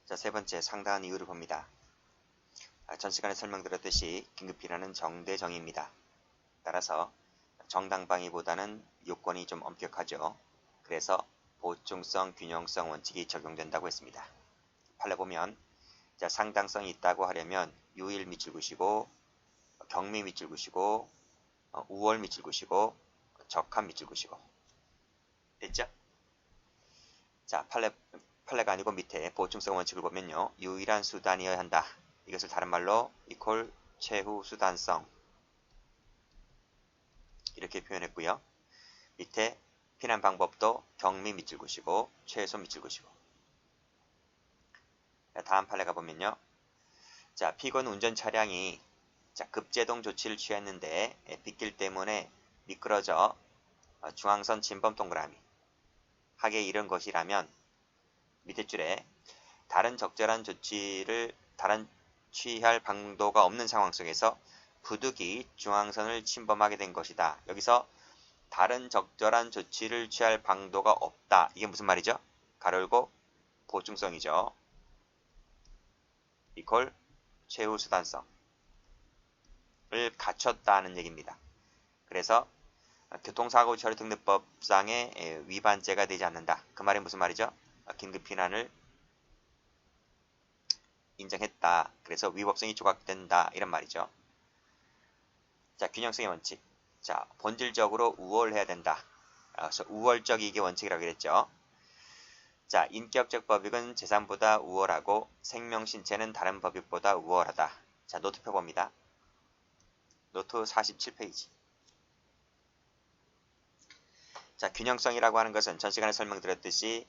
자, 세 번째 상당한 이유를 봅니다. 전 시간에 설명드렸듯이 긴급피난은 정대정의입니다. 따라서 정당방위보다는 요건이 좀 엄격하죠. 그래서 보충성, 균형성 원칙이 적용된다고 했습니다. 판례 보면 자, 상당성이 있다고 하려면 유일 밑줄긋이고 경미 밑줄긋이고 우월 밑줄긋이고 적합 밑줄긋이고 됐죠? 자, 판례가 아니고 밑에 보충성 원칙을 보면요. 유일한 수단이어야 한다. 이것을 다른 말로 이퀄 최후 수단성 이렇게 표현했고요. 밑에 피난 방법도 경미 밑줄긋이고 최소 밑줄긋이고. 다음 판례가 보면요. 자, 피건 운전 차량이 급제동 조치를 취했는데 빗길 때문에 미끄러져 중앙선 진범 동그라미 하게 이른 것이라면 밑에 줄에 다른 적절한 조치를 취할 방도가 없는 상황 속에서 부득이 중앙선을 침범하게 된 것이다. 여기서 다른 적절한 조치를 취할 방도가 없다. 이게 무슨 말이죠? 가로 열고 보충성이죠. 이퀄 최후 수단성을 갖췄다는 얘기입니다. 그래서 교통사고 처리 등록법상의 위반죄가 되지 않는다. 그 말이 무슨 말이죠? 긴급피난을 인정했다. 그래서 위법성이 조각된다. 이런 말이죠. 자, 균형성의 원칙. 자, 본질적으로 우월해야 된다. 그래서 우월적 이익의 원칙이라고 그랬죠. 자, 인격적 법익은 재산보다 우월하고 생명 신체는 다른 법익보다 우월하다. 자, 노트 펴봅니다. 노트 47페이지. 자, 균형성이라고 하는 것은 전 시간에 설명드렸듯이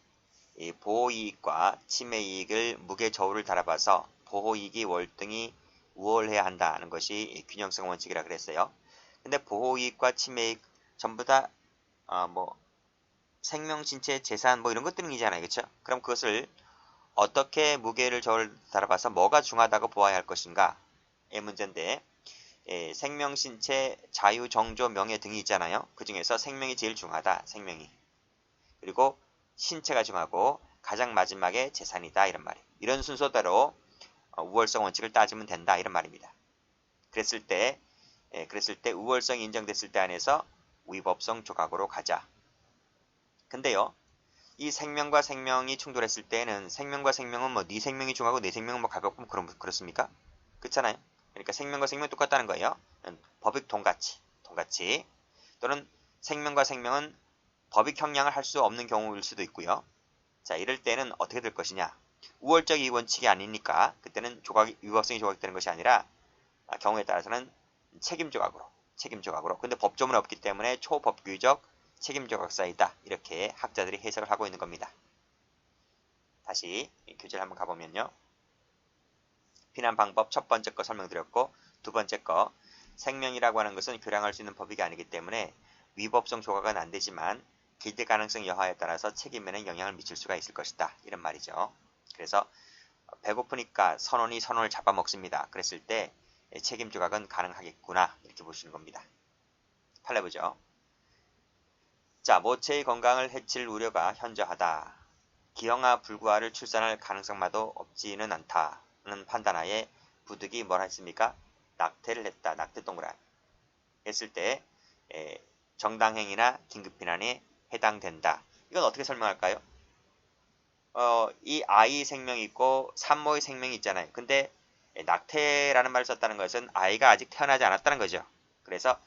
이 보호이익과 침해이익을 무게저울을 달아봐서 보호이익이 월등히 우월해야 한다는 것이 균형성 원칙이라 그랬어요. 근데 보호이익과 침해이익 전부 다 생명, 신체, 재산 이런 것들이잖아요. 그렇죠? 그럼 그것을 어떻게 무게를 저울 달아봐서 뭐가 중하다고 보아야 할 것인가의 문제인데 생명, 신체, 자유, 정조, 명예 등이 있잖아요. 그 중에서 생명이 제일 중하다. 생명이. 그리고 신체가 중하고 가장 마지막에 재산이다. 이런 말이에요. 이런 순서대로 우월성 원칙을 따지면 된다. 이런 말입니다. 그랬을 때 우월성이 인정됐을 때 안에서 위법성 조각으로 가자. 근데요. 이 생명과 생명이 충돌했을 때는 생명과 생명은 네 생명이 중하고 내 생명은 가볍고 그렇습니까? 그렇잖아요. 그러니까 생명과 생명은 똑같다는 거예요. 법익 동같이 또는 생명과 생명은 법익 형량을 할 수 없는 경우일 수도 있고요. 자, 이럴 때는 어떻게 될 것이냐? 우월적 이익 원칙이 아니니까 그때는 위법성이 조각되는 것이 아니라 경우에 따라서는 책임 조각으로. 근데 법조문은 없기 때문에 초법규적 책임 조각 사이다. 이렇게 학자들이 해석을 하고 있는 겁니다. 다시 교재를 한번 가보면요. 피난 방법 첫 번째 거 설명드렸고 두 번째 거 생명이라고 하는 것은 교량할 수 있는 법익이 아니기 때문에 위법성 조각은 안 되지만 기대 가능성 여하에 따라서 책임에는 영향을 미칠 수가 있을 것이다. 이런 말이죠. 그래서 배고프니까 선원을 잡아먹습니다. 그랬을 때 책임 조각은 가능하겠구나. 이렇게 보시는 겁니다. 판례 보죠. 자, 모체의 건강을 해칠 우려가 현저하다. 기형아 불구아를 출산할 가능성마도 없지는 않다는 판단하에 부득이 뭘 했습니까? 낙태를 했다. 낙태 동그라미 했을 때 정당행위나 긴급피난에 해당된다. 이건 어떻게 설명할까요? 이 아이 생명이 있고 산모의 생명이 있잖아요. 근데 낙태라는 말을 썼다는 것은 아이가 아직 태어나지 않았다는 거죠. 그래서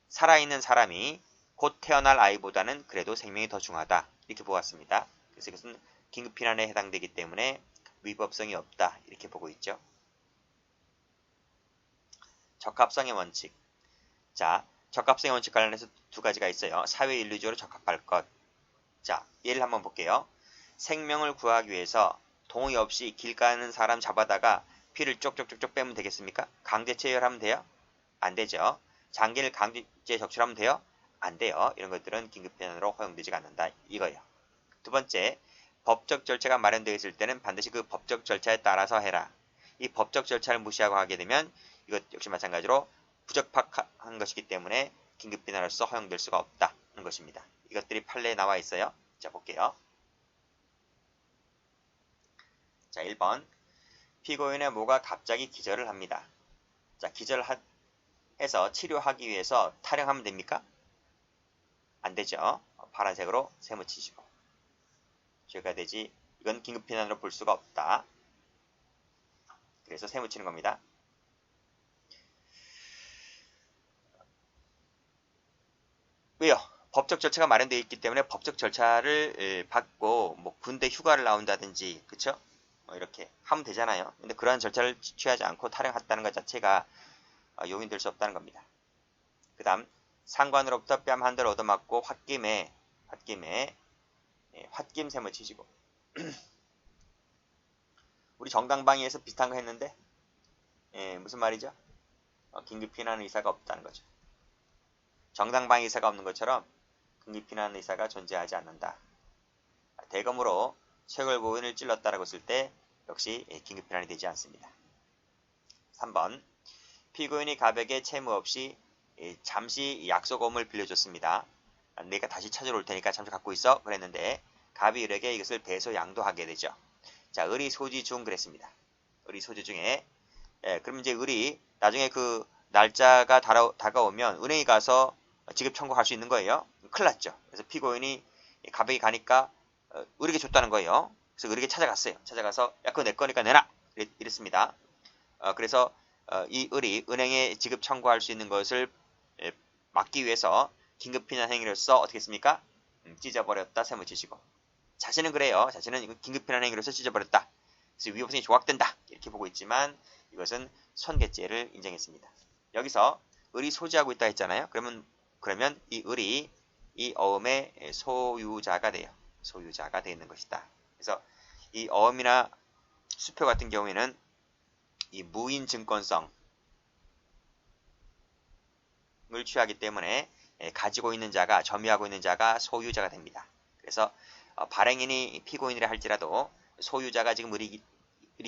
살아있는 사람이 곧 태어날 아이보다는 그래도 생명이 더 중하다. 이렇게 보았습니다. 그래서 이것은 긴급피난에 해당되기 때문에 위법성이 없다. 이렇게 보고 있죠. 적합성의 원칙. 자, 적합성의 원칙 관련해서 두 가지가 있어요. 사회인류적으로 적합할 것. 자, 예를 한번 볼게요. 생명을 구하기 위해서 동의 없이 길 가는 사람 잡아다가 피를 쪽쪽쪽쪽 빼면 되겠습니까? 강제 체열하면 돼요? 안 되죠. 장기를 강제 적출하면 돼요? 안 돼요. 이런 것들은 긴급피난으로 허용되지 않는다. 이거예요. 두 번째, 법적 절차가 마련되어 있을 때는 반드시 그 법적 절차에 따라서 해라. 이 법적 절차를 무시하고 하게 되면 이것 역시 마찬가지로 부적합한 것이기 때문에 긴급피난으로서 허용될 수가 없다는 것입니다. 이것들이 판례에 나와 있어요. 자, 볼게요. 자, 1번. 피고인의 모가 갑자기 기절을 합니다. 자, 기절해서 치료하기 위해서 탈영하면 됩니까? 안 되죠. 파란색으로 세모 치시고. 죄가 되지. 이건 긴급피난으로 볼 수가 없다. 그래서 세모 치는 겁니다. 왜요? 법적 절차가 마련되어 있기 때문에 법적 절차를 받고 뭐 군대 휴가를 나온다든지, 그쵸? 이렇게 하면 되잖아요. 근데 그러한 절차를 취하지 않고 탈영했다는 것 자체가 용인될 수 없다는 겁니다. 그 다음, 상관으로부터 뺨 한 대를 얻어맞고 홧김 세모 치시고. 우리 정당방위에서 비슷한 거 했는데, 무슨 말이죠? 긴급피난 의사가 없다는 거죠. 정당방위 의사가 없는 것처럼 긴급피난 의사가 존재하지 않는다. 대검으로 쇄골부분을 찔렀다라고 했을 때 역시 긴급피난이 되지 않습니다. 3번. 피고인이 갑에게 채무 없이 잠시 약소금을 빌려줬습니다. 내가 다시 찾으러 올 테니까 잠시 갖고 있어 그랬는데 갑이 을에게 이것을 배소 양도하게 되죠. 자, 을이 소지 중 그랬습니다. 을이 소지 중에 그럼 이제 을이 나중에 그 날짜가 다가오면 은행에 가서 지급 청구할 수 있는 거예요. 큰일 났죠. 그래서 피고인이 갑에게 가니까 을에게 줬다는 거예요. 그래서 을에게 찾아갔어요. 찾아가서 야, 그거 내 거니까 내놔. 이랬습니다. 그래서 이 을이 은행에 지급 청구할 수 있는 것을 막기 위해서 긴급피난 행위로서 어떻게 했습니까? 찢어버렸다. 세모 치시고. 자신은 그래요. 자신은 이건 긴급피난 행위로서 찢어버렸다. 그래서 위법성이 조각된다. 이렇게 보고 있지만 이것은 손괴죄를 인정했습니다. 여기서 을이 소지하고 있다 했잖아요. 그러면 이 을이 이 어음의 소유자가 돼요. 소유자가 되어 있는 것이다. 그래서 이 어음이나 수표 같은 경우에는 이 무인 증권성을 취하기 때문에 가지고 있는 자가, 점유하고 있는 자가 소유자가 됩니다. 그래서 발행인이 피고인이라 할지라도 소유자가 지금 을이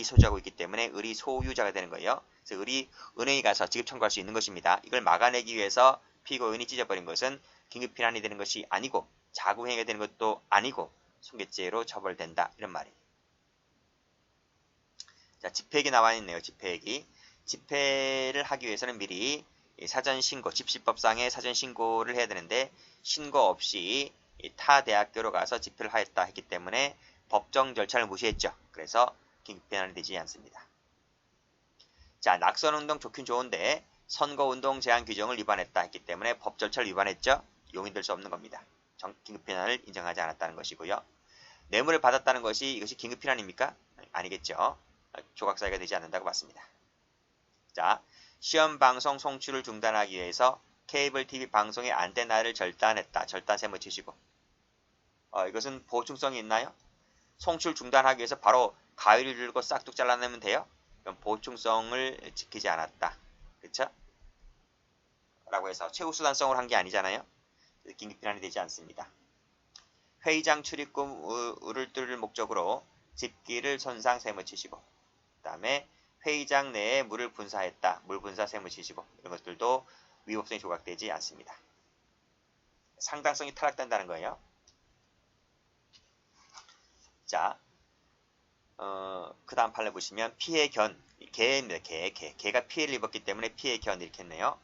소지하고 있기 때문에 을이 소유자가 되는 거예요. 그래서 을이 은행에 가서 지급 청구할 수 있는 것입니다. 이걸 막아내기 위해서 피고인이 찢어버린 것은 긴급피난이 되는 것이 아니고 자구행위가 되는 것도 아니고 손괴죄로 처벌된다. 이런 말이에요. 자, 집회액이 나와 있네요. 집회액이. 집회를 하기 위해서는 미리 사전신고, 집시법상의 사전신고를 해야 되는데 신고 없이 타 대학교로 가서 집회를 하였다 했기 때문에 법정 절차를 무시했죠. 그래서 긴급피난이 되지 않습니다. 자, 낙선운동 좋긴 좋은데 선거운동 제한 규정을 위반했다 했기 때문에 법 절차를 위반했죠. 용인될 수 없는 겁니다. 긴급피난을 인정하지 않았다는 것이고요. 뇌물을 받았다는 것이 이것이 긴급피난입니까? 아니겠죠. 조각사유가 되지 않는다고 봤습니다. 자, 시험방송 송출을 중단하기 위해서 케이블 TV 방송의 안테나를 절단했다. 절단 세모 치시고. 이것은 보충성이 있나요? 송출 중단하기 위해서 바로 가위를 들고 싹둑 잘라내면 돼요? 그럼 보충성을 지키지 않았다. 그쵸? 라고 해서 최우수단성으로 한 게 아니잖아요. 긴급피난이 되지 않습니다. 회의장 출입구를 뚫을 목적으로 집기를 손상 세모 치시고, 그 다음에 회의장 내에 물을 분사했다. 물 분사 세모 치시고, 이런 것들도 위법성이 조각되지 않습니다. 상당성이 타락된다는 거예요. 자, 그 다음 판례 보시면 피해 견, 개입니다. 개가 피해를 입었기 때문에 피해 견 이렇게 했네요.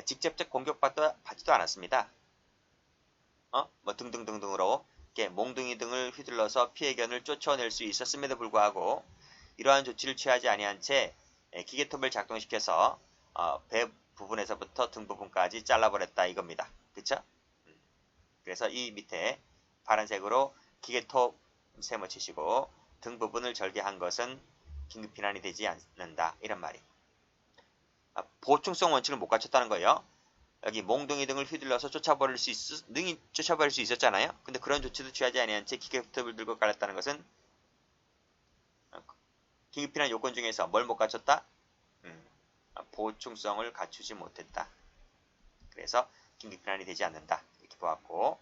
직접적 공격받지도 않았습니다. 뭐 등등등등으로 이렇게 몽둥이 등을 휘둘러서 피해 견을 쫓아낼 수 있었음에도 불구하고 이러한 조치를 취하지 아니한 채 기계톱을 작동시켜서 배 부분에서부터 등 부분까지 잘라버렸다 이겁니다. 그쵸? 그래서 이 밑에 파란색으로 기계톱 세모 치시고 등 부분을 절개한 것은 긴급피난이 되지 않는다. 이런 말이. 보충성 원칙을 못 갖췄다는 거예요. 여기 몽둥이 등을 휘둘러서 능히 쫓아버릴 수 있었잖아요. 근데 그런 조치도 취하지 아니한 채 기계톱을 들고 깔았다는 것은 긴급피난 요건 중에서 뭘 못 갖췄다? 보충성을 갖추지 못했다. 그래서 긴급피난이 되지 않는다. 이렇게 보았고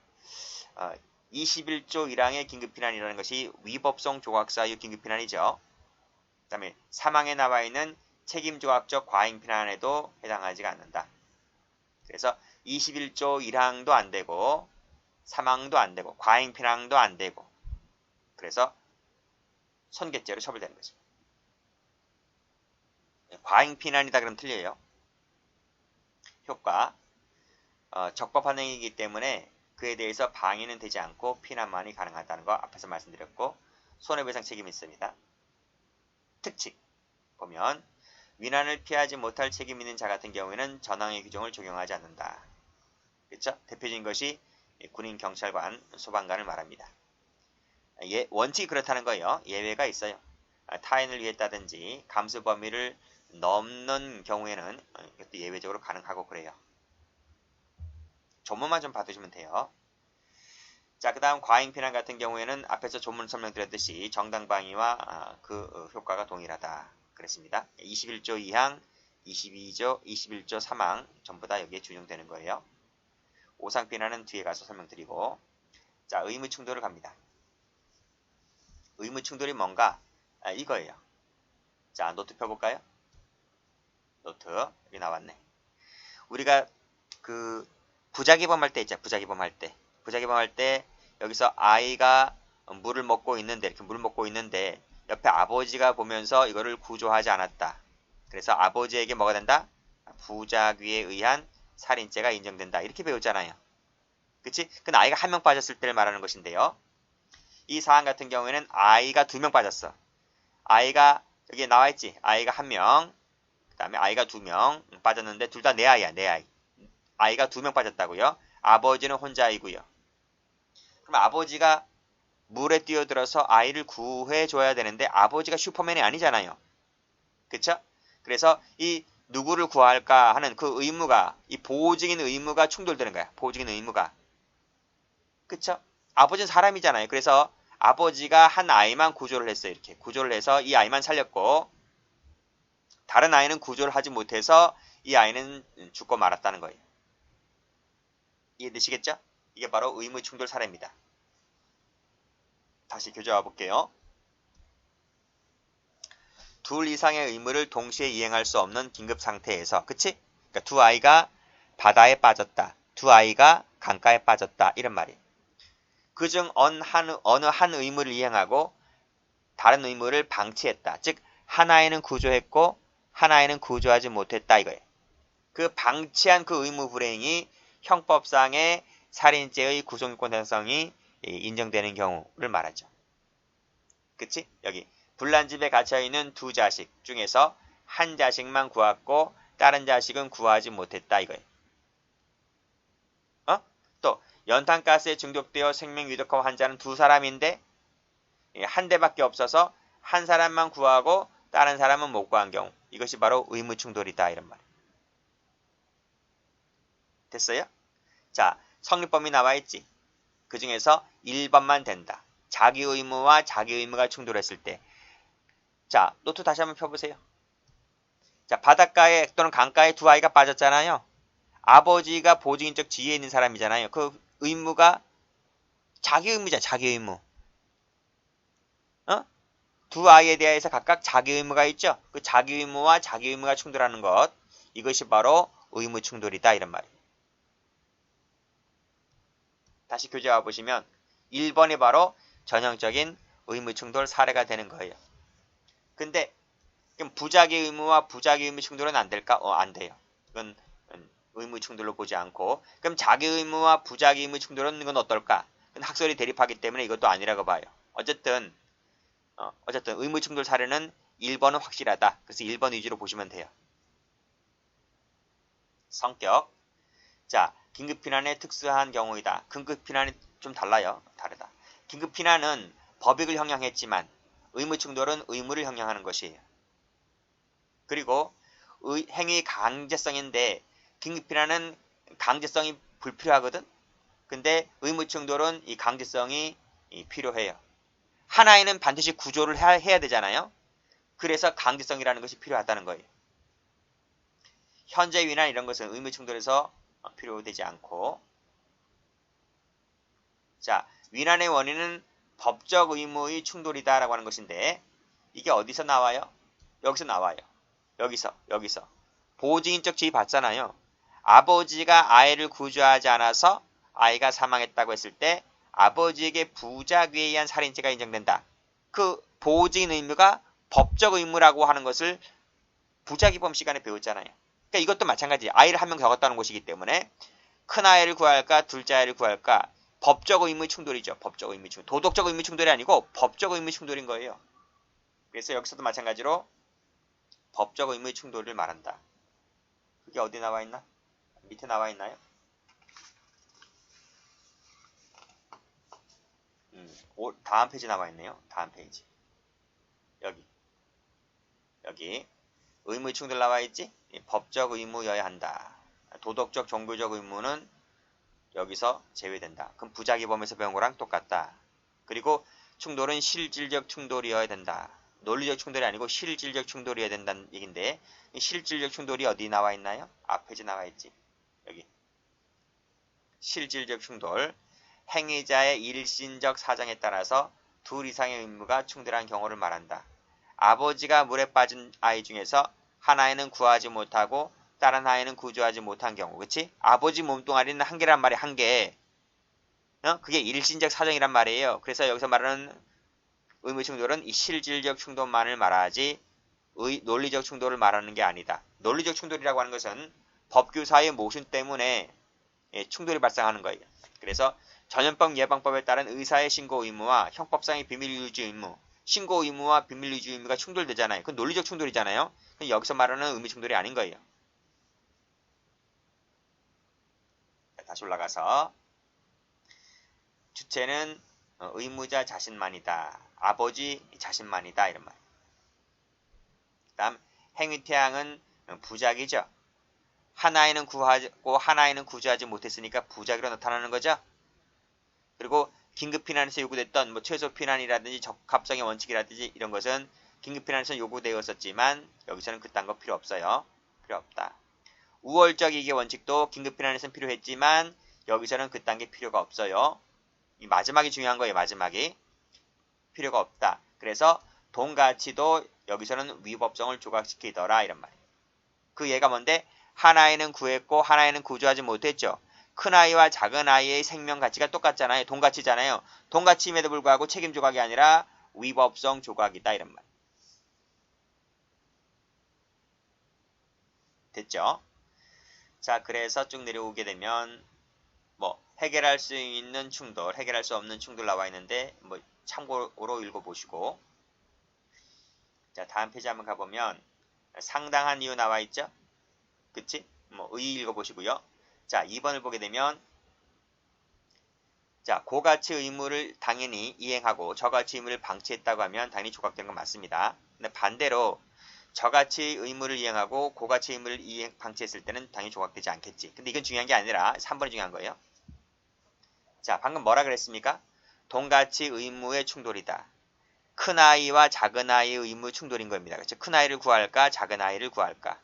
21조 1항의 긴급피난이라는 것이 위법성 조각사유 긴급피난이죠. 그 다음에 사망에 나와 있는 책임조각적 과잉피난에도 해당하지가 않는다. 그래서 21조 1항도 안 되고 사망도 안 되고 과잉피난도 안 되고 그래서 손괴죄로 처벌되는 거죠. 과잉피난이다 그러면 틀려요. 효과. 적법한 행위이기 때문에 그에 대해서 방해는 되지 않고 피난만이 가능하다는 거 앞에서 말씀드렸고 손해배상 책임이 있습니다. 특징 보면 위난을 피하지 못할 책임 있는 자 같은 경우에는 전항의 규정을 적용하지 않는다. 그렇죠? 대표적인 것이 군인, 경찰관, 소방관을 말합니다. 원칙이 그렇다는 거예요. 예외가 있어요. 타인을 위했다든지 감수 범위를 넘는 경우에는 이것도 예외적으로 가능하고 그래요. 조문만 좀 봐두시면 돼요. 자, 그 다음 과잉피난 같은 경우에는 앞에서 조문 설명드렸듯이 정당방위와 그 효과가 동일하다. 그랬습니다. 21조 2항, 22조, 21조 3항 전부 다 여기에 준용되는 거예요. 오상피난은 뒤에 가서 설명드리고 자, 의무충돌을 갑니다. 의무충돌이 뭔가? 이거예요. 자, 노트 펴볼까요? 노트 여기 나왔네. 우리가 그 부작위범 할 때 있죠. 부작위범 할 때 여기서 아이가 물을 먹고 있는데 이렇게 물을 먹고 있는데 옆에 아버지가 보면서 이거를 구조하지 않았다. 그래서 아버지에게 뭐가 된다? 부작위에 의한 살인죄가 인정된다. 이렇게 배웠잖아요. 그치? 그 아이가 한 명 빠졌을 때를 말하는 것인데요. 이 사안 같은 경우에는 아이가 2명 빠졌어. 아이가 여기에 나와있지. 아이가 1명, 그 다음에 아이가 2명 빠졌는데 둘 다 내 아이야. 내 아이. 아이가 2명 빠졌다고요. 아버지는 혼자이고요. 그럼 아버지가 물에 뛰어들어서 아이를 구해줘야 되는데 아버지가 슈퍼맨이 아니잖아요. 그쵸? 그래서 이 누구를 구할까 하는 그 의무가, 이 보호적인 의무가 충돌되는 거야. 보호적인 의무가. 그쵸? 아버지는 사람이잖아요. 그래서 아버지가 한 아이만 구조를 했어요. 이렇게 구조를 해서 이 아이만 살렸고 다른 아이는 구조를 하지 못해서 이 아이는 죽고 말았다는 거예요. 이해되시겠죠? 이게 바로 의무충돌 사례입니다. 다시 교재와 볼게요. 둘 이상의 의무를 동시에 이행할 수 없는 긴급 상태에서, 그치? 그러니까 두 아이가 바다에 빠졌다. 두 아이가 강가에 빠졌다. 이런 말이에요. 그중 어느 한 의무를 이행하고 다른 의무를 방치했다. 즉 하나에는 구조했고 하나에는 구조하지 못했다 이거예요. 그 방치한 그 의무 불행이 형법상의 살인죄의 구성요건 달성이 인정되는 경우를 말하죠. 그치? 여기 불난집에 갇혀있는 두 자식 중에서 한 자식만 구했고 다른 자식은 구하지 못했다 이거예요. 또 연탄가스에 중독되어 생명위독한 환자는 두 사람인데 한 대밖에 없어서 한 사람만 구하고 다른 사람은 못 구한 경우 이것이 바로 의무충돌이다 이런 말이에요. 됐어요? 자, 성립범위 나와있지. 그 중에서 1번만 된다. 자기 의무와 자기 의무가 충돌했을 때. 자, 노트 다시 한번 펴보세요. 자, 바닷가에 또는 강가에 두 아이가 빠졌잖아요. 아버지가 보증인적 지위에 있는 사람이잖아요. 그 의무가 자기 의무잖아. 자기 의무. 두 아이에 대해서 각각 자기 의무가 있죠. 그 자기 의무와 자기 의무가 충돌하는 것. 이것이 바로 의무 충돌이다. 이런 말이에요. 다시 교재 와보시면 1번이 바로 전형적인 의무 충돌 사례가 되는 거예요. 근데 그럼 부작위 의무와 부작위 의무 충돌은 안 될까? 안 돼요. 이건 의무 충돌로 보지 않고 그럼 자기 의무와 부작위 의무 충돌은 이건 어떨까? 그건 학설이 대립하기 때문에 이것도 아니라고 봐요. 어쨌든 의무 충돌 사례는 1번은 확실하다. 그래서 1번 위주로 보시면 돼요. 성격. 자, 긴급피난의 특수한 경우이다. 긴급피난이 좀 달라요. 다르다. 긴급피난은 법익을 형량했지만 의무충돌은 의무를 형량하는 것이에요. 그리고 행위 강제성인데 긴급피난은 강제성이 불필요하거든. 근데 의무충돌은 이 강제성이 필요해요. 하나에는 반드시 구조를 해야 되잖아요. 그래서 강제성이라는 것이 필요하다는 거예요. 현재 위난 이런 것은 의무충돌에서 필요되지 않고 자, 위난의 원인은 법적 의무의 충돌이다 라고 하는 것인데 이게 어디서 나와요? 여기서 나와요. 여기서 보증인적 지위 받잖아요. 아버지가 아이를 구조하지 않아서 아이가 사망했다고 했을 때 아버지에게 부작위에 의한 살인죄가 인정된다. 그 보호적인 의무가 법적 의무라고 하는 것을 부작위범 시간에 배웠잖아요. 그러니까 이것도 마찬가지. 아이를 한 명 적었다는 것이기 때문에 큰 아이를 구할까 둘째 아이를 구할까 법적 의무 충돌이죠. 법적 의무 충돌. 도덕적 의무 충돌이 아니고 법적 의무 충돌인 거예요. 그래서 여기서도 마찬가지로 법적 의무 충돌을 말한다. 그게 어디 나와 있나? 밑에 나와 있나요? 다음 페이지 나와 있네요. 다음 페이지. 여기 의무 충돌 나와 있지? 법적 의무여야 한다. 도덕적 종교적 의무는 여기서 제외된다. 그럼 부작위범에서 배운 거랑 똑같다. 그리고 충돌은 실질적 충돌이어야 된다. 논리적 충돌이 아니고 실질적 충돌이어야 된다는 얘기인데 이 실질적 충돌이 어디 나와 있나요? 앞 페이지 나와 있지. 여기 실질적 충돌 행위자의 일신적 사정에 따라서 둘 이상의 의무가 충돌한 경우를 말한다. 아버지가 물에 빠진 아이 중에서 한 아이는 구하지 못하고 다른 아이는 구조하지 못한 경우, 그치? 아버지 몸뚱아리는 한 개란 말이야, 한 개. 그게 일신적 사정이란 말이에요. 그래서 여기서 말하는 의무 충돌은 이 실질적 충돌만을 말하지 논리적 충돌을 말하는 게 아니다. 논리적 충돌이라고 하는 것은 법규사의 모순 때문에 충돌이 발생하는 거예요. 그래서 전염병 예방법에 따른 의사의 신고 의무와 형법상의 비밀 유지 의무, 신고 의무와 비밀 유지 의무가 충돌되잖아요. 그건 논리적 충돌이잖아요. 여기서 말하는 의무 충돌이 아닌 거예요. 다시 올라가서 주체는 의무자 자신만이다. 아버지 자신만이다. 이런 말. 그 다음 행위태양은 부작이죠. 하나에는 구하고 하나에는 구조하지 못했으니까 부작위로 나타나는 거죠. 그리고 긴급피난에서 요구됐던 최소피난이라든지 적합성의 원칙이라든지 이런 것은 긴급피난에서 요구되었었지만 여기서는 그딴 거 필요 없어요. 필요 없다. 우월적 이익의 원칙도 긴급피난에서는 필요했지만 여기서는 그딴 게 필요가 없어요. 이 마지막이 중요한 거예요. 마지막이. 필요가 없다. 그래서 돈가치도 여기서는 위법성을 조각시키더라 이런 말이에요. 그 예가 뭔데? 하나에는 구했고 하나에는 구조하지 못했죠. 큰아이와 작은아이의 생명 가치가 똑같잖아요. 돈가치잖아요. 돈가치임에도 불구하고 책임 조각이 아니라 위법성 조각이다 이런 말. 됐죠? 자, 그래서 쭉 내려오게 되면 해결할 수 있는 충돌, 해결할 수 없는 충돌 나와 있는데 참고로 읽어보시고 자, 다음 페이지 한번 가보면 상당한 이유 나와 있죠? 그치? 의 읽어보시고요. 자, 2번을 보게 되면 자, 고가치 의무를 당연히 이행하고 저가치 의무를 방치했다고 하면 당연히 조각되는 건 맞습니다. 근데 반대로 저가치 의무를 이행하고 고가치 의무를 방치했을 때는 당연히 조각되지 않겠지. 근데 이건 중요한 게 아니라 3번이 중요한 거예요. 자, 방금 뭐라 그랬습니까? 돈가치 의무의 충돌이다. 큰아이와 작은아이의 의무 충돌인 겁니다. 그렇죠? 큰아이를 구할까? 작은아이를 구할까?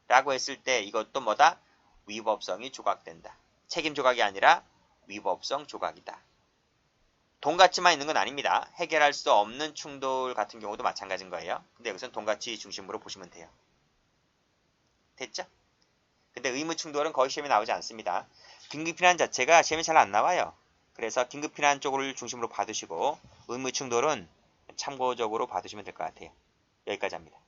라고 했을 때 이것도 뭐다? 위법성이 조각된다. 책임 조각이 아니라 위법성 조각이다. 돈가치만 있는 건 아닙니다. 해결할 수 없는 충돌 같은 경우도 마찬가지인 거예요. 근데 여기서는 돈가치 중심으로 보시면 돼요. 됐죠? 근데 의무 충돌은 거의 시험에 나오지 않습니다. 긴급피난 자체가 시험에 잘 안 나와요. 그래서 긴급피난 쪽을 중심으로 봐두시고 의무 충돌은 참고적으로 봐두시면 될 것 같아요. 여기까지 합니다.